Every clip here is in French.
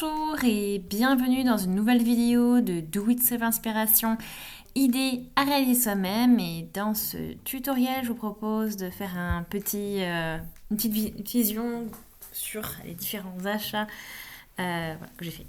Bonjour et bienvenue dans une nouvelle vidéo de Do It Self Inspiration, idée à réaliser soi-même. Et dans ce tutoriel, je vous propose de faire une petite vision sur les différents achats que j'ai fait.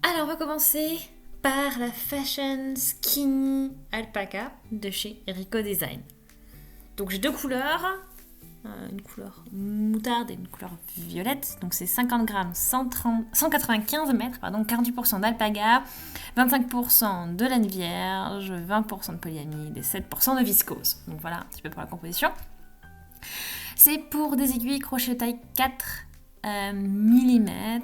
Alors on va commencer par la Fashion Skinny Alpaca de chez Rico Design. Donc j'ai deux couleurs. Une couleur moutarde et une couleur violette. Donc c'est 50 grammes, 195 mètres, 48% d'alpaga, 25% de laine vierge, 20% de polyamide et 7% de viscose. Donc voilà un petit peu pour la composition. C'est pour des aiguilles crochet taille 4 mm.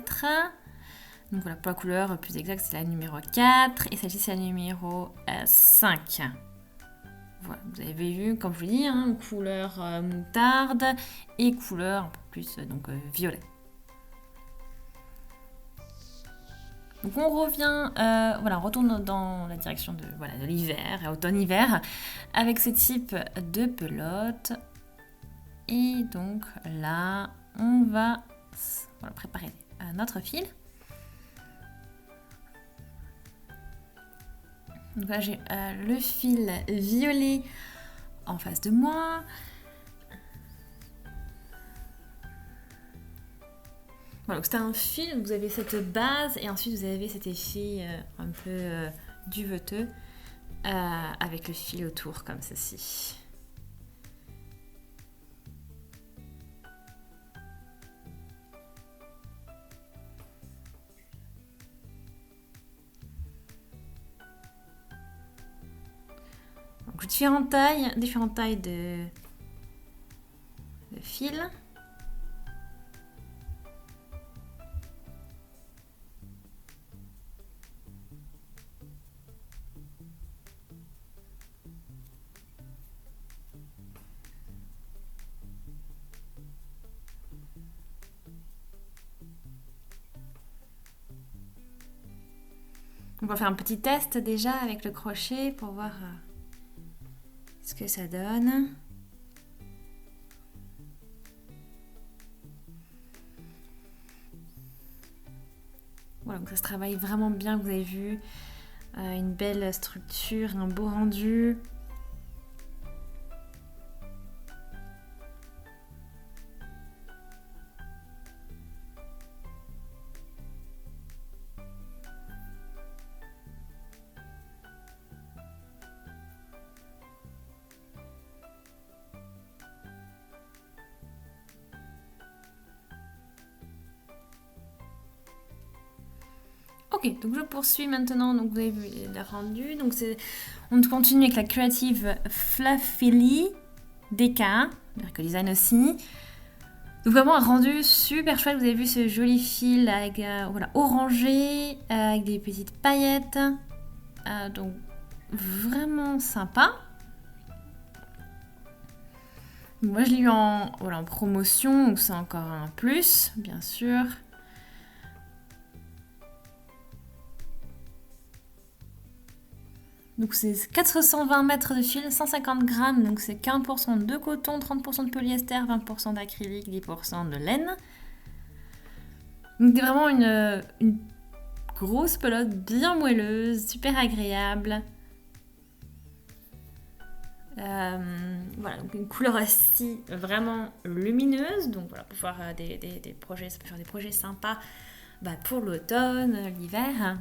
Donc voilà, pour la couleur plus exacte, c'est la numéro 4 et celle-ci c'est la numéro 5. Voilà, vous avez vu, comme je vous dis, couleur moutarde et couleur un peu plus violet. Donc on revient, on retourne dans la direction de l'hiver, automne-hiver, avec ce type de pelote. Et donc là, on va préparer notre fil. Donc là, j'ai le fil violet en face de moi. Voilà, donc c'est un fil, vous avez cette base et ensuite vous avez cet effet un peu duveteux avec le fil autour comme ceci. Donc différentes tailles de fil. On va faire un petit test déjà avec le crochet pour voir ce que ça donne. Voilà, donc ça se travaille vraiment bien, vous avez vu, une belle structure, un beau rendu. Ok, donc je poursuis maintenant. Donc vous avez vu le rendu. Donc on continue avec la Creative Fluffily DK, de Rico Design aussi. Donc vraiment un rendu super chouette. Vous avez vu ce joli fil avec orangé, avec des petites paillettes. Donc vraiment sympa. Moi je l'ai eu en promotion, donc c'est encore un plus, bien sûr. Donc c'est 420 mètres de fil, 150 grammes, donc c'est 15% de coton, 30% de polyester, 20% d'acrylique, 10% de laine. Donc c'est vraiment une grosse pelote bien moelleuse, super agréable. Donc une couleur aussi vraiment lumineuse, donc voilà, pour faire des projets, ça peut faire des projets sympas pour l'automne, l'hiver.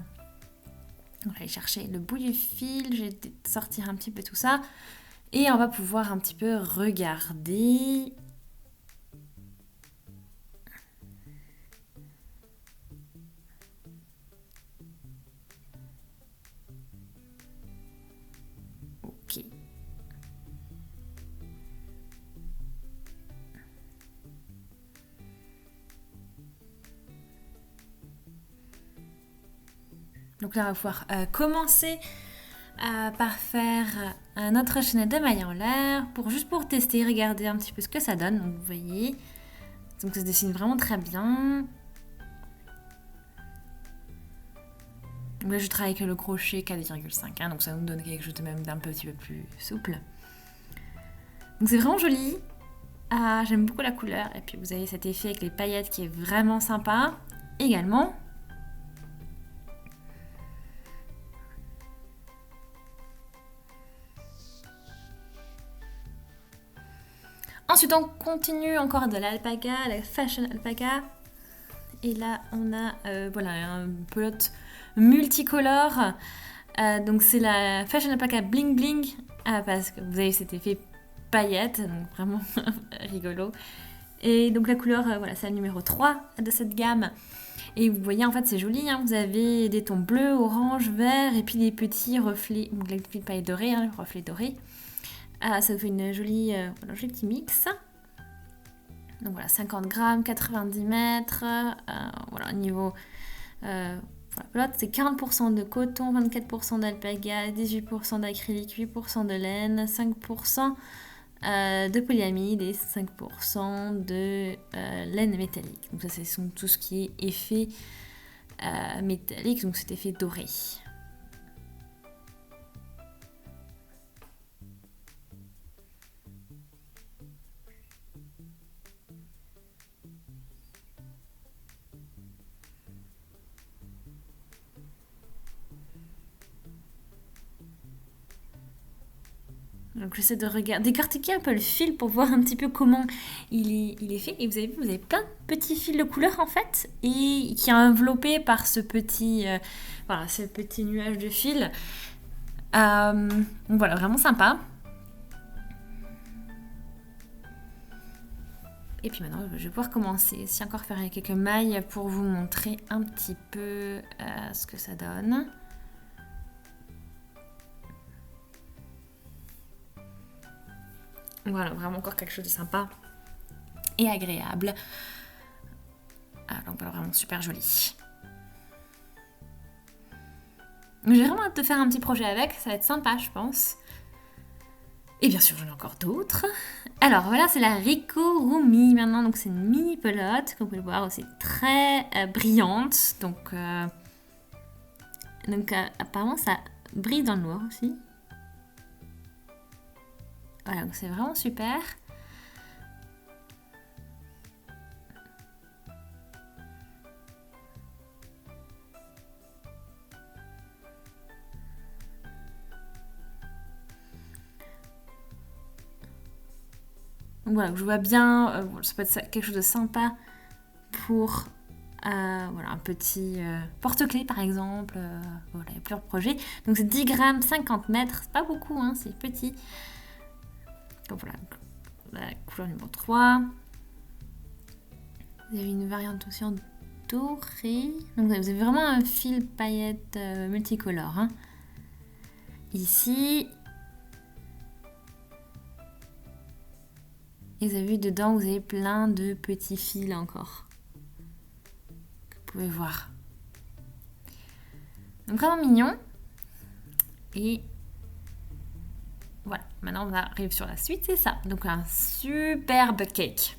On va aller chercher le bout du fil, je vais sortir un petit peu tout ça et on va pouvoir un petit peu regarder. Ok. Donc là, on va pouvoir commencer par faire notre chaînette de mailles en l'air juste pour tester, regarder un petit peu ce que ça donne. Donc vous voyez, donc ça se dessine vraiment très bien. Donc là, je travaille avec le crochet 4,5, donc ça nous donne quelque chose de même d'un petit peu plus souple. Donc c'est vraiment joli. J'aime beaucoup la couleur. Et puis vous avez cet effet avec les paillettes qui est vraiment sympa également. Ensuite, on continue encore de l'alpaga, la fashion alpaga. Et là, on a un pelote multicolore. Donc, c'est la fashion alpaga bling bling. Parce que vous avez cet effet paillette, donc vraiment rigolo. Et donc, la couleur, c'est la numéro 3 de cette gamme. Et vous voyez, en fait, c'est joli. Hein, vous avez des tons bleus, orange, vert, et puis des petits reflets, donc les petites paillettes dorées, hein, reflets dorés. Ça vous fait une jolie petit mix. Donc voilà, 50 grammes, 90 mètres. Niveau pelote, c'est 40% de coton, 24% d'alpaga, 18% d'acrylique, 8% de laine, 5% de polyamide et 5% de laine métallique. Donc ça, c'est tout ce qui est effet métallique, donc cet effet doré. Donc j'essaie de décortiquer un peu le fil pour voir un petit peu comment il est fait. Et vous avez vu, vous avez plein de petits fils de couleur en fait, et qui est enveloppé par ce petit nuage de fil. Donc voilà, vraiment sympa. Et puis maintenant, je vais pouvoir commencer. Si encore faire quelques mailles pour vous montrer un petit peu ce que ça donne. Voilà, vraiment encore quelque chose de sympa et agréable. Donc voilà, vraiment super joli. J'ai vraiment hâte de faire un petit projet avec, ça va être sympa je pense. Et bien sûr, j'en ai encore d'autres. Alors voilà, c'est la Rico-Rumi maintenant, donc c'est une mini pelote, comme vous pouvez le voir, aussi très brillante. Donc apparemment ça brille dans le noir aussi. Voilà, donc c'est vraiment super. Donc voilà, je vois bien, ça peut être quelque chose de sympa pour un petit porte-clés par exemple. Il y a plusieurs projets. Donc c'est 10 grammes, 50 mètres, c'est pas beaucoup, hein, c'est petit. Donc voilà, la couleur numéro 3. Vous avez une variante aussi en doré. Donc vous avez vraiment un fil paillette multicolore. Hein. Ici. Et vous avez vu dedans, vous avez plein de petits fils encore. Que vous pouvez voir. Donc vraiment mignon. Et voilà, maintenant on arrive sur la suite, c'est ça. Donc un superbe cake.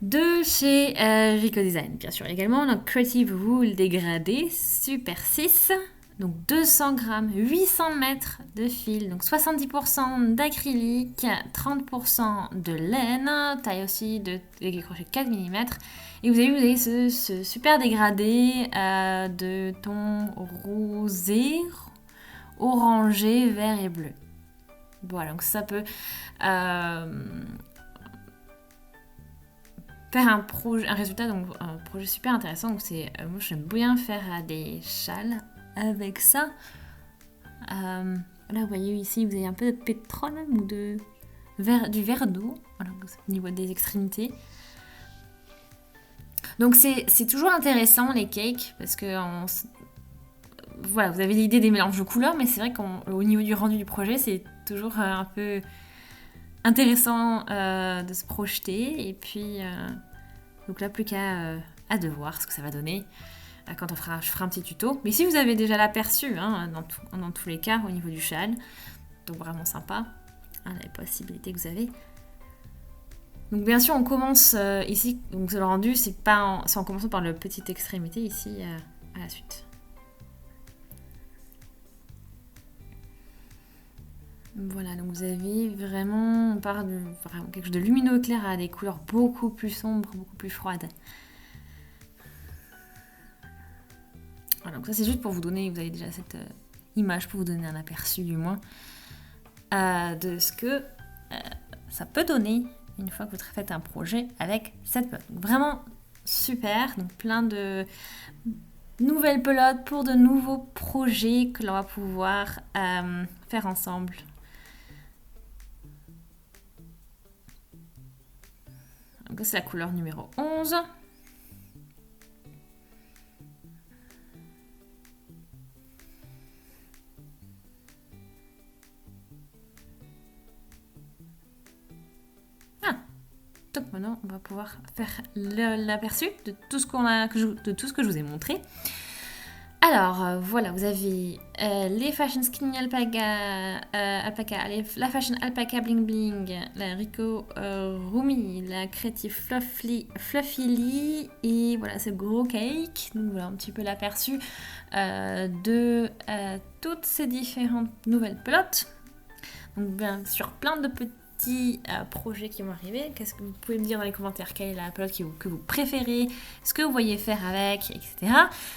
De chez Rico Design, bien sûr également. Donc Creative Wool dégradé, Super 6. Donc 200 grammes, 800 mètres de fil, donc 70% d'acrylique, 30% de laine, taille aussi de crochet 4 mm. Et vous avez ce super dégradé de ton rosé, orangé, vert et bleu. Voilà, donc ça peut faire un résultat, donc un projet super intéressant. Donc moi j'aime bien faire des châles avec ça. Là vous voyez ici vous avez un peu de pétrole ou du verre d'eau, voilà, au niveau des extrémités. Donc c'est toujours intéressant les cakes parce que voilà, vous avez l'idée des mélanges de couleurs, mais c'est vrai qu'au niveau du rendu du projet c'est toujours un peu intéressant de se projeter. Et puis donc là plus qu'à de voir ce que ça va donner quand je ferai un petit tuto. Mais si vous avez déjà l'aperçu hein, dans tous les cas au niveau du châle, donc vraiment sympa les possibilités que vous avez. Donc bien sûr on commence ici, donc le rendu c'est en commençant par le petite extrémité ici à la suite. Voilà, donc vous avez vraiment, on part de vraiment quelque chose de lumineux clair à des couleurs beaucoup plus sombres, beaucoup plus froides. Voilà, donc ça c'est juste pour vous donner, vous avez déjà cette image pour vous donner un aperçu du moins de ce que ça peut donner une fois que vous faites un projet avec cette pelote. Donc vraiment super, donc plein de nouvelles pelotes pour de nouveaux projets que l'on va pouvoir faire ensemble. Donc c'est la couleur numéro 11. Donc maintenant, on va pouvoir faire l'aperçu de tout ce que je vous ai montré. Alors voilà, vous avez les Fashion Skinny Alpaca, la Fashion Alpaca Bling Bling, la Rico Rumi, la Creative Fluffy et voilà ce gros cake. Donc voilà un petit peu l'aperçu de toutes ces différentes nouvelles pelotes. Donc bien sûr plein de petits projets qui vont arriver. Qu'est-ce que vous pouvez me dire dans les commentaires? Quelle est la pelote que vous préférez, ce que vous voyez faire avec, etc.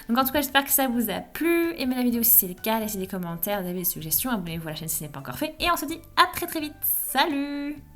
Donc en tout cas j'espère que ça vous a plu. Aimez la vidéo si c'est le cas, laissez des commentaires, vous avez des suggestions, abonnez-vous à la chaîne si ce n'est pas encore fait et on se dit à très très vite. Salut!